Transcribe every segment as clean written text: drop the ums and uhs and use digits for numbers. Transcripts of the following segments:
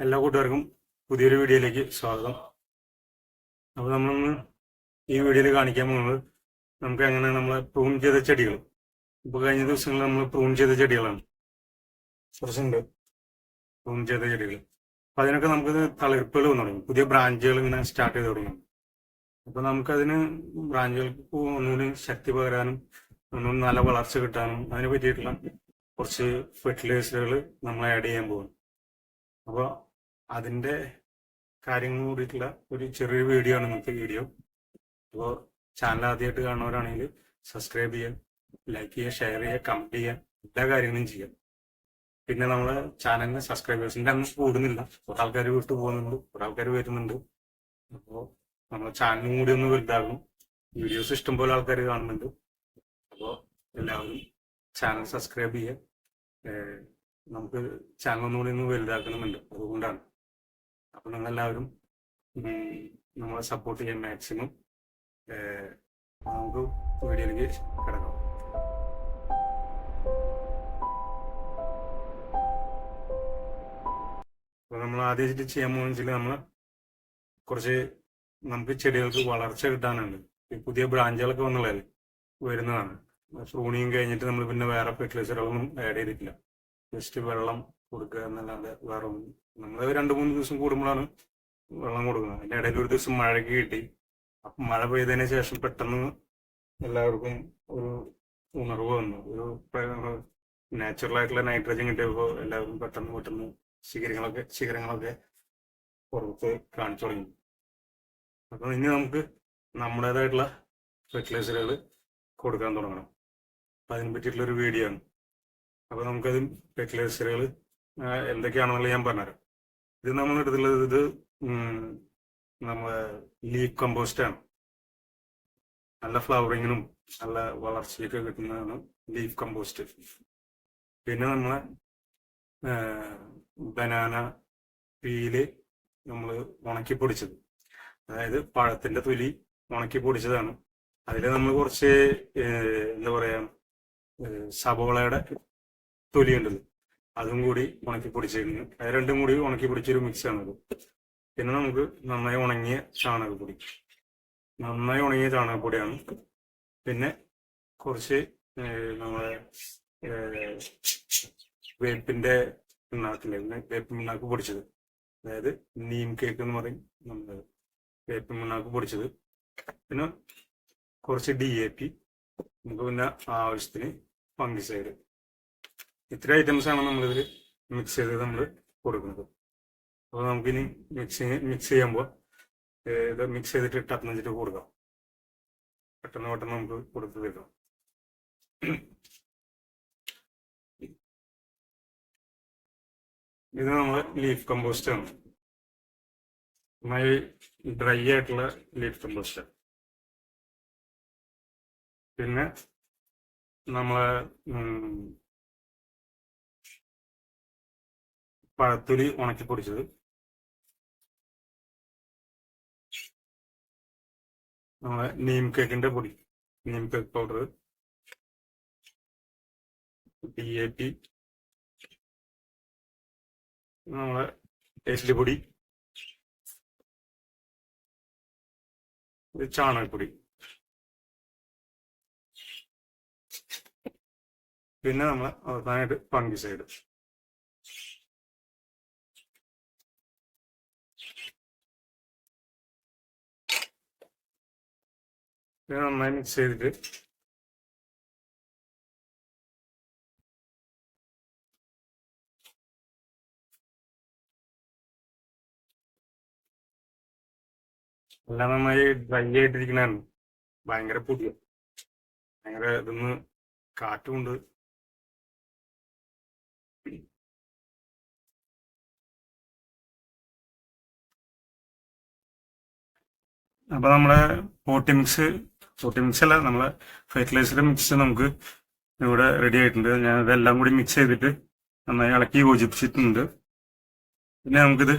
എല്ലാ കൂട്ടുകാർക്കും പുതിയൊരു വീഡിയോയിലേക്ക് സ്വാഗതം. അപ്പോൾ നമ്മളിന്ന് ഈ വീഡിയോയിൽ കാണിക്കാൻ പോകുന്നത് നമുക്ക് എങ്ങനെ നമ്മളെ പ്രൂൺ ചെയ്ത ചെടികൾ, ഇപ്പോൾ കഴിഞ്ഞ ദിവസങ്ങളിൽ നമ്മൾ പ്രൂൺ ചെയ്ത ചെടികളാണ്, കുറച്ചുണ്ട് പ്രൂൺ ചെയ്ത ചെടികൾ. അപ്പോൾ അതിനൊക്കെ നമുക്ക് തളിർപ്പുകൾ വന്നു തുടങ്ങി, പുതിയ ബ്രാഞ്ചുകൾ ഇങ്ങനെ സ്റ്റാർട്ട് ചെയ്ത് തുടങ്ങി. അപ്പോൾ നമുക്കതിന് ബ്രാഞ്ചുകൾക്ക് ഒന്നുകൂടി ശക്തി പകരാനും ഒന്നുകൂടി നല്ല വളർച്ച കിട്ടാനും അതിനെ പറ്റിയിട്ടുള്ള കുറച്ച് ഫെർട്ടിലൈസറുകൾ നമ്മൾ ആഡ് ചെയ്യാൻ പോകും. അപ്പോൾ അതിൻ്റെ കാര്യങ്ങൾ കൂടിയിട്ടുള്ള ഒരു ചെറിയൊരു വീഡിയോ ആണ് ഇന്നത്തെ വീഡിയോ. അപ്പോൾ ചാനൽ ആദ്യമായിട്ട് കാണുന്നവരാണെങ്കിൽ സബ്സ്ക്രൈബ് ചെയ്യുക, ലൈക്ക് ചെയ്യുക, ഷെയർ ചെയ്യുക, കമൻറ്റ് ചെയ്യുക, എല്ലാ കാര്യങ്ങളും ചെയ്യാം. പിന്നെ നമ്മളെ ചാനലിന് സബ്സ്ക്രൈബേഴ്സിൻ്റെ അന്ന് കൂടുന്നില്ല, കുറേ ആൾക്കാർ വിട്ടു പോകുന്നുണ്ട്, കുറേ ആൾക്കാർ വരുന്നുണ്ട്. അപ്പോൾ നമ്മളെ ചാനലും കൂടി ഒന്ന് വലുതാകും. വീഡിയോസ് ഇഷ്ടംപോലെ ആൾക്കാർ കാണുന്നുണ്ട്. അപ്പോൾ എല്ലാവരും ചാനൽ സബ്സ്ക്രൈബ് ചെയ്യുക. നമുക്ക് ചാനൽ ഒന്നുകൂടി ഒന്ന് വലുതാക്കണമെന്നുണ്ട്, അതുകൊണ്ടാണ്. അപ്പോൾ നിങ്ങളെല്ലാവരും നമ്മളെ സപ്പോർട്ട് ചെയ്യാൻ മാക്സിമം. നമുക്ക് വീഡിയോയിലേക്ക് കിടക്കാം. അപ്പോൾ നമ്മൾ ആദ്യമായിട്ട് ചെയ്യാൻ പോകുന്ന വെച്ചാൽ നമ്മൾ കുറച്ച് നമുക്ക് ചെടികൾക്ക് വളർച്ച കിട്ടാനുണ്ട്. ഈ പുതിയ ബ്രാഞ്ചുകളൊക്കെ വരുന്നതാണ്. പ്രൂണിങ് കഴിഞ്ഞിട്ട് നമ്മൾ പിന്നെ വേറെ ഫെർട്ടിലൈസറുകളൊന്നും ആഡ് ചെയ്തിട്ടില്ല. ജസ്റ്റ് വെള്ളം കൊടുക്കുക എന്നല്ലാതെ വേറെ ഒന്നും. നമ്മൾ 2-3 ദിവസം കൂടുമ്പോഴാണ് വെള്ളം കൊടുക്കുന്നത്. അതിൻ്റെ ഇടയിൽ ഒരു ദിവസം മഴയ്ക്ക് കിട്ടി. അപ്പം മഴ പെയ്തതിന് ശേഷം പെട്ടെന്ന് എല്ലാവർക്കും ഒരു ഉണർവ് വന്നു. ഒരു നാച്ചുറലായിട്ടുള്ള നൈട്രജൻ കിട്ടിയപ്പോൾ എല്ലാവരും പെട്ടെന്ന് ശിഖരങ്ങളൊക്കെ പുറത്ത് കാണിച്ചു തുടങ്ങി. അപ്പം ഇനി നമുക്ക് നമ്മുടേതായിട്ടുള്ള ഫെർട്ടിലൈസറുകൾ കൊടുക്കാൻ തുടങ്ങണം. അപ്പം അതിനെ പറ്റിയിട്ടുള്ളൊരു വീഡിയോ ആണ്. അപ്പോൾ നമുക്കത് ഫെർട്ടിലൈസറുകൾ എന്തൊക്കെയാണെന്നുള്ളത് ഞാൻ പറഞ്ഞുതരാം. ഇത് നമ്മൾ എടുത്തുള്ളത് ഇത് നമ്മളെ ലീഫ് കമ്പോസ്റ്റാണ്. നല്ല ഫ്ലവറിങ്ങിനും നല്ല വളർച്ചയൊക്കെ കിട്ടുന്നതാണ് ലീഫ് കമ്പോസ്റ്റ്. പിന്നെ നമ്മളെ ബനാന പീല് നമ്മൾ ഉണക്കി പൊടിച്ചത്, അതായത് പഴത്തിൻ്റെ തൊലി ഉണക്കി പൊടിച്ചതാണ്. അതിൽ നമ്മൾ കുറച്ച് എന്താ പറയുക, സബോളയുടെ തൊലി ഉണ്ടല്ലോ, അതും കൂടി ഉണക്കി പൊടിച്ചിരുന്നു. അത് രണ്ടും കൂടി ഉണക്കി പൊടിച്ചൊരു മിക്സാണത്. പിന്നെ നമുക്ക് നന്നായി ഉണങ്ങിയ ചാണകപ്പൊടിയാണ്. പിന്നെ കുറച്ച് നമ്മളെ വേപ്പിൻ്റെ വേപ്പിൻ പിണ്ണാക്ക് പൊടിച്ചത്, അതായത് നീം കേക്ക് എന്ന് പറയും, നമ്മൾ വേപ്പിൻ പിണ്ണാക്ക് പൊടിച്ചത്. പിന്നെ കുറച്ച് DAP, നമുക്ക് പിന്നെ ആവശ്യത്തിന് ഫംഗിസൈഡ്. ഇത്ര ഐറ്റംസാണ് നമ്മളിതിൽ മിക്സ് ചെയ്ത് നമ്മൾ കൊടുക്കുന്നത്. അപ്പോൾ നമുക്കിനി മിക്സ് ചെയ്യുമ്പോൾ ഇത് മിക്സ് ചെയ്തിട്ട് ടപ്പ് വെച്ചിട്ട് കൊടുക്കാം. പെട്ടെന്ന് നമുക്ക് കൊടുത്ത് തീർക്കാം. ഇത് നമ്മൾ ലീഫ് കമ്പോസ്റ്റ് ആണ്, നന്നായി ഡ്രൈ ആയിട്ടുള്ള ലീഫ് കമ്പോസ്റ്റ്. പിന്നെ നമ്മളെ പഴത്തൊലി ഉണക്കി പൊടിച്ചത്, നമ്മളെ നീം കേക്കിന്റെ പൊടി, നീം കേക്ക് പൗഡർ, DAP, നമ്മളെ എല്ലുപൊടി, ചാണകപ്പൊടി. പിന്നെ നമ്മളെ അവസാനമായിട്ട് ഫംഗിസൈഡ്. നന്നായി മിക്സ് ചെയ്തിട്ട് എല്ലാം നന്നായി ഡ്രൈ ആയിട്ടിരിക്കണാണ്. ഭയങ്കര പൊടിയ, ഭയങ്കര ഇതൊന്ന് കാറ്റുമുണ്ട്. അപ്പൊ നമ്മളെ പോട്ടി മിക്സ് അല്ല, നമ്മളെ ഫെർട്ടിലൈസർ മിക്സ് നമുക്ക് ഇവിടെ റെഡി ആയിട്ടുണ്ട്. ഞാൻ ഇതെല്ലാം കൂടി മിക്സ് ചെയ്തിട്ട് നന്നായി ഇളക്കി യോജിപ്പിച്ചിട്ടുണ്ട്. പിന്നെ നമുക്കിത്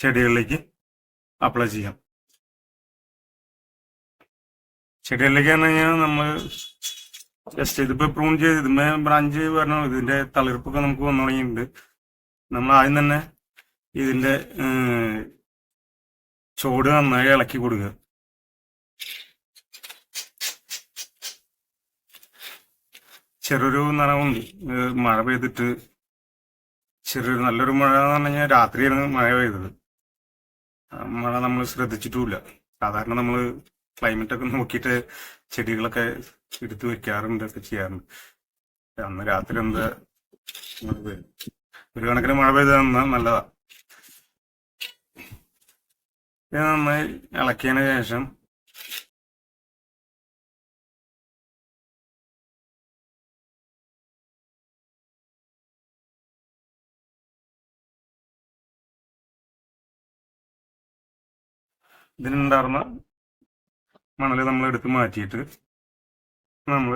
ചെടികളിലേക്ക് അപ്ലൈ ചെയ്യാം. ചെടികളിലേക്ക് പറഞ്ഞു കഴിഞ്ഞാൽ നമ്മൾ ജസ്റ്റ് ഇതിപ്പോൾ പ്രൂൺ ചെയ്ത് ഇതുമേ ബ്രാഞ്ച് പറഞ്ഞു, ഇതിന്റെ തളിർപ്പൊക്കെ നമുക്ക് വന്നു തുടങ്ങിയിട്ടുണ്ട്. നമ്മൾ ആദ്യം തന്നെ ഇതിന്റെ ചോട് നന്നായി ഇളക്കി കൊടുക്കുക. ചെറിയൊരു നനവുണ്ട്. മഴ പെയ്തിട്ട് ചെറിയൊരു നല്ലൊരു മഴ എന്ന് പറഞ്ഞു കഴിഞ്ഞാൽ രാത്രിയാണ് മഴ പെയ്തത്. മഴ നമ്മൾ ശ്രദ്ധിച്ചിട്ടുമില്ല. സാധാരണ നമ്മൾ ക്ലൈമറ്റ് ഒക്കെ നോക്കിയിട്ട് ചെടികളൊക്കെ എടുത്തു വെക്കാറുണ്ട്, ഒക്കെ ചെയ്യാറുണ്ട്. അന്ന് രാത്രി എന്താ ഒരു കണക്കിന് മഴ പെയ്ത നല്ലതാ. ഇത് നന്നായി ഇളക്കിയതിന് ശേഷം ഇതിനുണ്ടായിരുന്ന മണല് നമ്മൾ എടുത്ത് മാറ്റിയിട്ട് നമ്മൾ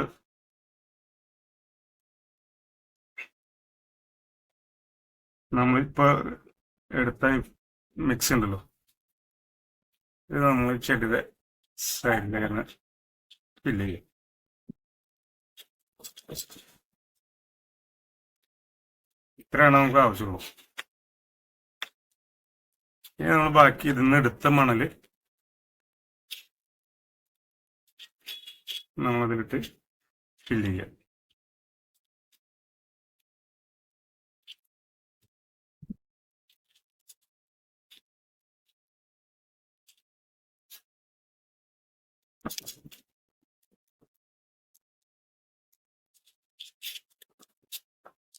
നമ്മളിപ്പോൾ എടുത്ത മിക്സ് ഉണ്ടല്ലോ, ഇത് നമ്മൾ ചെടിയുടെ സൈഡിൽ ഫില്ല് ചെയ്യും. ഇത്രയാണ് നമുക്ക് ആവശ്യമുള്ളൂ. ഇനി നമ്മൾ ബാക്കി ഇതിന്ന് എടുത്ത മണല് നമ്മളതിലിട്ട് ഫില്ല് ചെയ്യാം.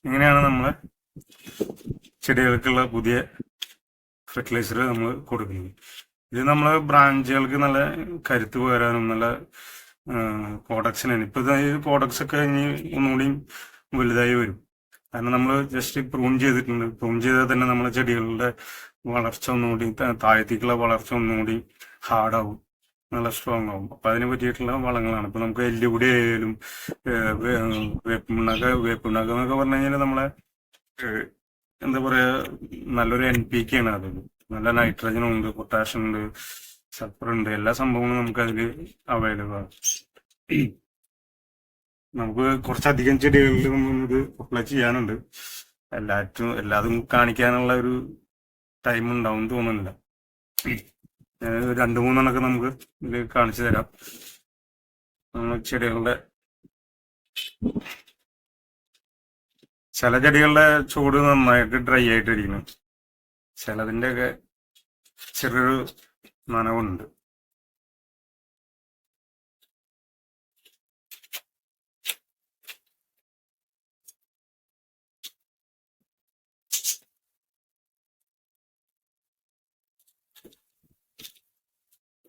ഇങ്ങനെയാണ് നമ്മളെ ചെടികൾക്കുള്ള പുതിയ ഫെർട്ടിലൈസർ നമ്മൾ കൊടുക്കുന്നത്. ഇത് നമ്മളെ ബ്രാഞ്ചുകൾക്ക് നല്ല കരുത്ത് പകരാനും നല്ല പ്രോഡക്ട്സിനാണ്. ഇപ്പൊ ഈ പ്രോഡക്ട്സ് ഒക്കെ ഇനി ഒന്നുകൂടി വലുതായി വരും. കാരണം നമ്മൾ ജസ്റ്റ് പ്രൂൺ ചെയ്തിട്ടുണ്ട്. പ്രൂൺ ചെയ്താൽ തന്നെ നമ്മളെ ചെടികളുടെ വളർച്ച ഒന്നുകൂടി, താഴത്തേക്കുള്ള വളർച്ച ഒന്നുകൂടി ഹാർഡാവും, നല്ല സ്ട്രോങ് ആവും. അപ്പൊ അതിന് പറ്റിയിട്ടുള്ള വളങ്ങളാണ്. ഇപ്പൊ നമുക്ക് എല്ലുപൊടി ആയാലും വേപ്പിണ്ണാക്ക എന്നൊക്കെ പറഞ്ഞു കഴിഞ്ഞാൽ നമ്മളെ എന്താ പറയാ, നല്ലൊരു NPK ആണ്. അത് നല്ല നൈട്രജനും ഉണ്ട്, പൊട്ടാഷ്യം ഉണ്ട്, സൾഫർ ഉണ്ട്, എല്ലാ സംഭവങ്ങളും നമുക്ക് അതിൽ അവൈലബിൾ ആണ്. നമുക്ക് കുറച്ചധികം ചെടികളിൽ ഇത് അപ്ലൈ ചെയ്യാനുണ്ട്. എല്ലാതും കാണിക്കാനുള്ള ഒരു ടൈം ഉണ്ടാവും തോന്നുന്നില്ല. 2-3 നമുക്ക് ഇത് കാണിച്ചു തരാം. നമ്മൾ ചെടികളുടെ ചില ചെടികളുടെ ചൂട് നന്നായിട്ട് ഡ്രൈ ആയിട്ടിരിക്കുന്നു. ചിലതിൻ്റെ ഒക്കെ ചെറിയൊരു നനവുണ്ട്.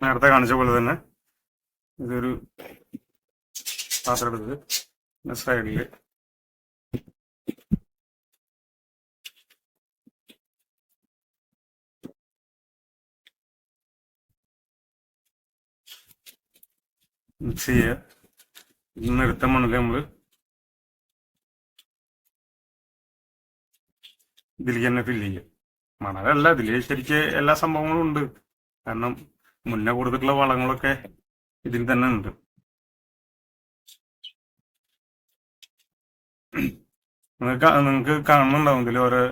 നേരത്തെ കാണിച്ച പോലെ തന്നെ ഇതൊരു പാത്രം എടുത്ത് സൈഡിൽ മിക്സ് ചെയ്യുക. ഇന്ന് എടുത്ത മണല് നമ്മൾ ഇതിലേക്ക് തന്നെ ഫില്ല് ചെയ്യുക. മണലല്ല, ഇതിൽ ശരിക്ക് എല്ലാ സംഭവങ്ങളും ഉണ്ട്. കാരണം മുന്നേ കൊടുത്തിട്ടുള്ള വളങ്ങളൊക്കെ ഇതിൽ തന്നെ ഉണ്ട്. നിങ്ങൾക്ക് കാണുന്നുണ്ടാവും ഇതിൽ ഓരോ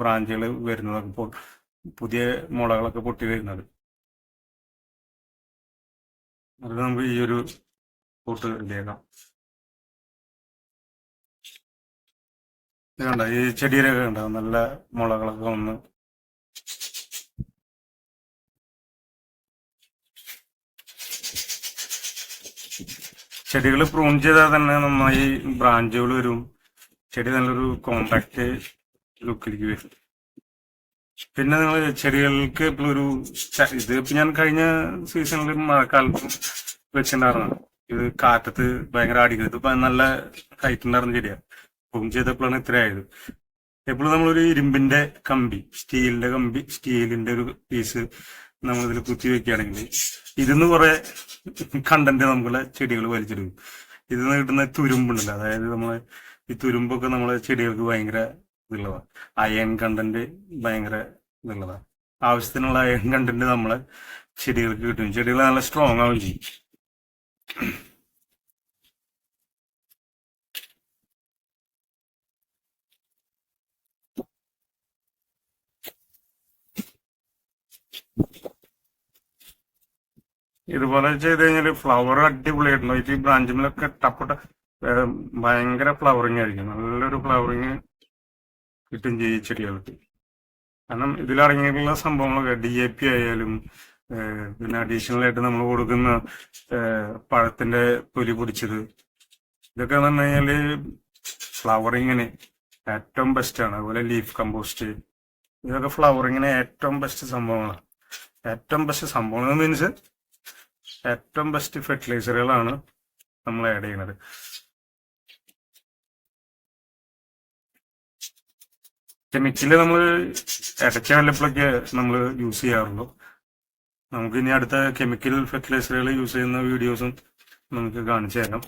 ബ്രാഞ്ചുകൾ വരുന്നതൊക്കെ, പുതിയ മുളകളൊക്കെ പൊട്ടി വരുന്നത്. അത് നമുക്ക് ഈ ഒരു കൂട്ട് റെഡിയാക്കാം. ഇത് കണ്ട, ഈ ചെടിയിലൊക്കെ ഉണ്ടാവും നല്ല മുളകളൊക്കെ വന്ന്. ചെടികൾ പ്രൂൺ ചെയ്താൽ തന്നെ നന്നായി ബ്രാഞ്ചുകൾ വരും. ചെടി നല്ലൊരു കോമ്പാക്ട് ലുക്കിലേക്ക് വരും. പിന്നെ നിങ്ങൾ ചെടികൾക്ക് ഇപ്പോൾ ഇത് ഇപ്പൊ ഞാൻ കഴിഞ്ഞ സീസണിൽ മഴക്കാലത്തും വെച്ചിട്ടുണ്ടായിരുന്നു. ഇത് കാറ്റത്ത് ഭയങ്കര അടിക്കുന്നത്. ഇതിപ്പോ നല്ല ഹൈറ്റ് ഉണ്ടായിരുന്ന ചെടിയാണ്. പ്രൂൺ ചെയ്തപ്പോഴാണ് ഇത്ര ആയത്. എപ്പോഴും നമ്മളൊരു ഇരുമ്പിന്റെ കമ്പി, സ്റ്റീലിന്റെ ഒരു പീസ് നമ്മളിതിൽ കുത്തി വെക്കുകയാണെങ്കിൽ ഇതിന്ന് കുറെ കണ്ടന്റ് നമ്മളെ ചെടികൾ വലിച്ചെടുക്കും. ഇതിന്ന് കിട്ടുന്ന തുരുമ്പുണ്ടല്ലോ, അതായത് നമ്മളെ ഈ തുരുമ്പൊക്കെ നമ്മളെ ചെടികൾക്ക് ഭയങ്കര ഇതുള്ളതാണ്. അയൺ കണ്ടന്റ് ഭയങ്കര ഇതുള്ളതാണ്. ആവശ്യത്തിനുള്ള അയൺ കണ്ടന്റ് നമ്മളെ ചെടികൾക്ക് കിട്ടും. ചെടികൾ നല്ല സ്ട്രോങ് ആവുകയും ചെയ്യും. ഇതുപോലെ ചെയ്ത് കഴിഞ്ഞാൽ ഫ്ലവർ അടിപൊളിയായിട്ടുണ്ടോ. ഈ ബ്രാഞ്ചിലൊക്കെ ടപ്പട്ട ഭയങ്കര ഫ്ലവറിങ് ആയിരിക്കും. നല്ലൊരു ഫ്ലവറിങ് കിട്ടും ചെയ്യും ചെടികൾക്ക്. കാരണം ഇതിലിറങ്ങിയിട്ടുള്ള സംഭവങ്ങളൊക്കെ DAP ആയാലും പിന്നെ അഡീഷണൽ ആയിട്ട് നമ്മൾ കൊടുക്കുന്ന പഴത്തിന്റെ തൊലി പൊടിച്ചത്, ഇതൊക്കെ എന്ന് പറഞ്ഞു കഴിഞ്ഞാല് ഫ്ലവറിങ്ങിന് ഏറ്റവും ബെസ്റ്റ് ആണ്. അതുപോലെ ലീഫ് കമ്പോസ്റ്റ്, ഇതൊക്കെ ഫ്ലവറിങ്ങിന് ഏറ്റവും ബെസ്റ്റ് സംഭവങ്ങളാണ്. ഏറ്റവും ബെസ്റ്റ് സംഭവങ്ങൾ മീൻസ് ഏറ്റവും ബെസ്റ്റ് ഫെർട്ടിലൈസറുകളാണ് നമ്മൾ ആഡ് ചെയ്യുന്നത്. കെമിക്കല് നമ്മൾ ഇടയ്ക്ക് വല്ലപ്പോഴൊക്കെ നമ്മൾ യൂസ് ചെയ്യാറുള്ളൂ. നമുക്ക് ഇനി അടുത്ത കെമിക്കൽ ഫെർട്ടിലൈസറുകൾ യൂസ് ചെയ്യുന്ന വീഡിയോസും നമുക്ക് കാണിച്ചു തരാം.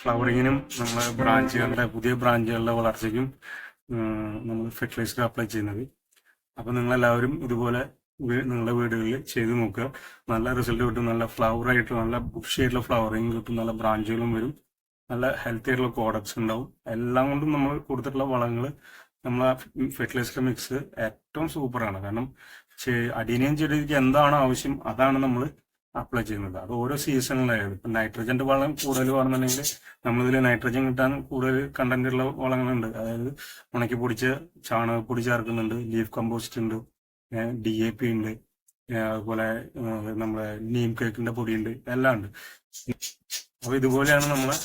ഫ്ലവറിങ്ങിനും നമ്മളെ പുതിയ ബ്രാഞ്ചുകളുടെ വളർച്ചയ്ക്കും നമ്മൾ ഫെർട്ടിലൈസർ അപ്ലൈ ചെയ്യുന്നത്. അപ്പോൾ നിങ്ങളെല്ലാവരും ഇതുപോലെ നിങ്ങളുടെ വീടുകളിൽ ചെയ്ത് നോക്കുക. നല്ല റിസൾട്ട് കിട്ടും. നല്ല ഫ്ലവർ ആയിട്ട് നല്ല ബുഷി ആയിട്ടുള്ള ഫ്ലവറിങ് കിട്ടും. നല്ല ബ്രാഞ്ചുകളും വരും. നല്ല ഹെൽത്തി ആയിട്ടുള്ള പ്രോഡക്ട്സ് ഉണ്ടാവും. എല്ലാം കൊണ്ടും നമ്മൾ കൊടുത്തിട്ടുള്ള വളങ്ങൾ, നമ്മളെ ഫെർട്ടിലൈസർ മിക്സ് ഏറ്റവും സൂപ്പറാണ്. കാരണം അടീനിയം ചെടിക്ക് എന്താണോ ആവശ്യം അതാണ് നമ്മൾ അപ്ലൈ ചെയ്യുന്നത്. അത് ഓരോ സീസണിലായത്. ഇപ്പം നൈട്രജന്റെ വളം കൂടുതൽ വേണമെന്നുണ്ടെങ്കിൽ നമ്മളിതിൽ നൈട്രജൻ കിട്ടാൻ കൂടുതൽ കണ്ടന്റ് ഉള്ള വളങ്ങളുണ്ട്. അതായത് ഉണക്കി പൊടിച്ച ചാണകപ്പൊടി ചേർക്കുന്നുണ്ട്, ലീഫ് കമ്പോസ്റ്റ് ഉണ്ട്, DAP ഉണ്ട്, അതുപോലെ നമ്മളെ നീം കേക്കിന്റെ പൊടിയുണ്ട്, എല്ലാം ഉണ്ട്. അപ്പൊ ഇതുപോലെയാണ് നമ്മളെ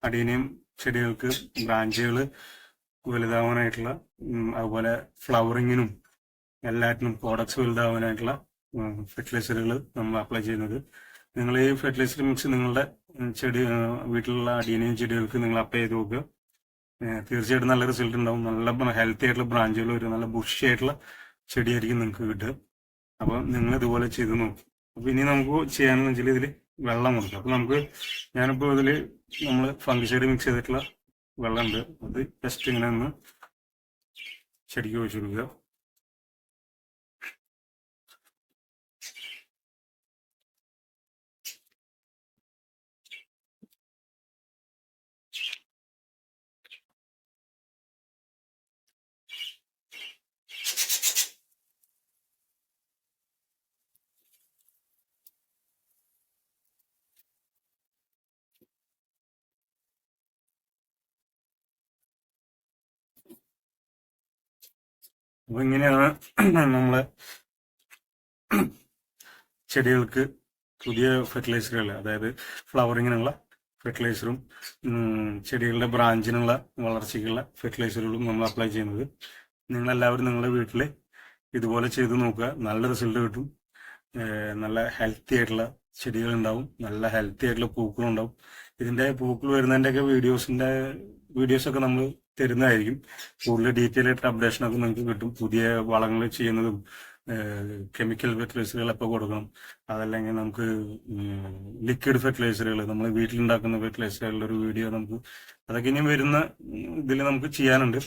അടീനിയം ചെടികൾക്ക് ബ്രാഞ്ചുകൾ വലുതാവാനായിട്ടുള്ള, അതുപോലെ ഫ്ലവറിങ്ങിനും എല്ലാറ്റിനും പ്രോഡക്ട്സ് വലുതാവാനായിട്ടുള്ള ഫെർട്ടിലൈസറുകൾ നമ്മൾ അപ്ലൈ ചെയ്യുന്നത്. നിങ്ങൾ ഈ ഫെർട്ടിലൈസർ മിക്സ് നിങ്ങളുടെ വീട്ടിലുള്ള അടീനിയം ചെടികൾക്ക് നിങ്ങൾ അപ്ലൈ ചെയ്ത് നോക്കുക. തീർച്ചയായിട്ടും നല്ല റിസൾട്ട് ഉണ്ടാവും. നല്ല ഹെൽത്തി ആയിട്ടുള്ള ബ്രാഞ്ചുകൾ വരും. നല്ല ബുഷി ആയിട്ടുള്ള ചെടിയായിരിക്കും നിങ്ങൾക്ക് കിട്ടുക. അപ്പോൾ നിങ്ങൾ ഇതുപോലെ ചെയ്ത് നോക്കും. അപ്പോൾ ഇനി നമുക്ക് ചെയ്യാനെന്ന് വെച്ചാൽ ഇതിൽ വെള്ളം കൊടുക്കുക. അപ്പോൾ ഞാനിപ്പോൾ ഇതിൽ നമ്മൾ ഫംഗിസൈഡ് മിക്സ് ചെയ്തിട്ടുള്ള വെള്ളമുണ്ട്. അത് ജസ്റ്റ് ഇങ്ങനെ ഒന്ന് ചെടിക്ക് ഒഴിച്ചു കൊടുക്കുക. അപ്പൊ ഇങ്ങനെയാണ് നമ്മളെ ചെടികൾക്ക് പുതിയ ഫെർട്ടിലൈസറുകൾ, അതായത് ഫ്ലവറിങ്ങിനുള്ള ഫെർട്ടിലൈസറും ചെടികളുടെ ബ്രാഞ്ചിനുള്ള വളർച്ചയ്ക്കുള്ള ഫെർട്ടിലൈസറുകളും നമ്മൾ അപ്ലൈ ചെയ്യുന്നത്. നിങ്ങളെല്ലാവരും നിങ്ങളുടെ വീട്ടിൽ ഇതുപോലെ ചെയ്ത് നോക്കുക. നല്ല റിസൾട്ട് കിട്ടും. നല്ല ഹെൽത്തി ആയിട്ടുള്ള ചെടികൾ ഉണ്ടാവും. നല്ല ഹെൽത്തി ആയിട്ടുള്ള പൂക്കളുണ്ടാവും. ഇതിന്റെ പൂക്കൾ വരുന്നതിൻ്റെയൊക്കെ വീഡിയോസൊക്കെ നമ്മൾ തരുന്നതായിരിക്കും. കൂടുതൽ ഡീറ്റെയിൽ ആയിട്ട് അപ്ഡേഷനൊക്കെ നിങ്ങൾക്ക് കിട്ടും. പുതിയ വളങ്ങൾ ചെയ്യുന്നതും കെമിക്കൽ ഫെർട്ടിലൈസറുകൾ എപ്പോൾ കൊടുക്കണം, അതല്ലെങ്കിൽ നമുക്ക് ലിക്വിഡ് ഫെർട്ടിലൈസറുകൾ, നമ്മൾ വീട്ടിലുണ്ടാക്കുന്ന ഫെർട്ടിലൈസറുകളുടെ ഒരു വീഡിയോ അതൊക്കെ ഇനി വരുന്ന ഇതിൽ നമുക്ക് ചെയ്യാനുണ്ട്.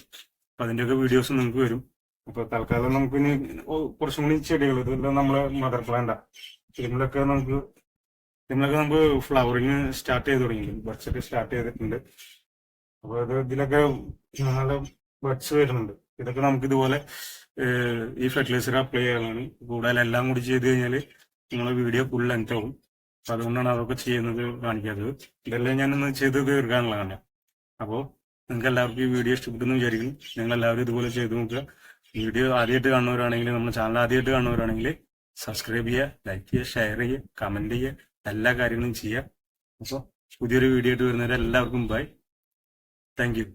അപ്പം അതിൻ്റെയൊക്കെ വീഡിയോസ് നിങ്ങൾക്ക് വരും. അപ്പോൾ തൽക്കാലം നമുക്കിനി കുറച്ചും കൂടി ചെടികൾ, ഇതെല്ലാം നമ്മളെ മദർ പ്ലാന്റാ. ഇതിലൊക്കെ നമുക്ക് ഫ്ലവറിങ് സ്റ്റാർട്ട് ചെയ്ത് തുടങ്ങിയിട്ടുണ്ട്. ബഡ്സൊക്കെ സ്റ്റാർട്ട് ചെയ്തിട്ടുണ്ട്. അപ്പോൾ ഇതിലൊക്കെ നല്ല ബഡ്സ് വരുന്നുണ്ട്. ഇതൊക്കെ നമുക്ക് ഇതുപോലെ ഈ ഫെർട്ടിലൈസർ അപ്ലൈ ചെയ്യാനാണ്. കൂടുതൽ എല്ലാം കൂടി ചെയ്ത് കഴിഞ്ഞാൽ നിങ്ങളെ വീഡിയോ ഫുൾ ലെങ്ത് ആവും. അപ്പൊ അതുകൊണ്ടാണ് അതൊക്കെ ചെയ്യുന്നത് കാണിക്കാത്തത്. ഇതെല്ലാം ഞാനൊന്ന് ചെയ്ത് തീർക്കാനുള്ളതാണ്. അപ്പോൾ നിങ്ങൾക്ക് എല്ലാവർക്കും ഈ വീഡിയോ ഇഷ്ടപ്പെട്ടെന്ന് വിചാരിക്കുന്നു. നിങ്ങൾ എല്ലാവരും ഇതുപോലെ ചെയ്ത് നോക്കുക. വീഡിയോ ആദ്യമായിട്ട് കാണുന്നവരാണെങ്കിൽ, നമ്മുടെ ചാനൽ ആദ്യമായിട്ട് കാണുന്നവരാണെങ്കിൽ സബ്സ്ക്രൈബ് ചെയ്യുക, ലൈക്ക് ചെയ്യുക, ഷെയർ ചെയ്യുക, കമന്റ് ചെയ്യുക, എല്ലാ കാര്യങ്ങളും ചെയ്യുക. അപ്പോൾ പുതിയൊരു വീഡിയോ ആയിട്ട് വരുന്നവരെ എല്ലാവർക്കും ബൈ. Thank you.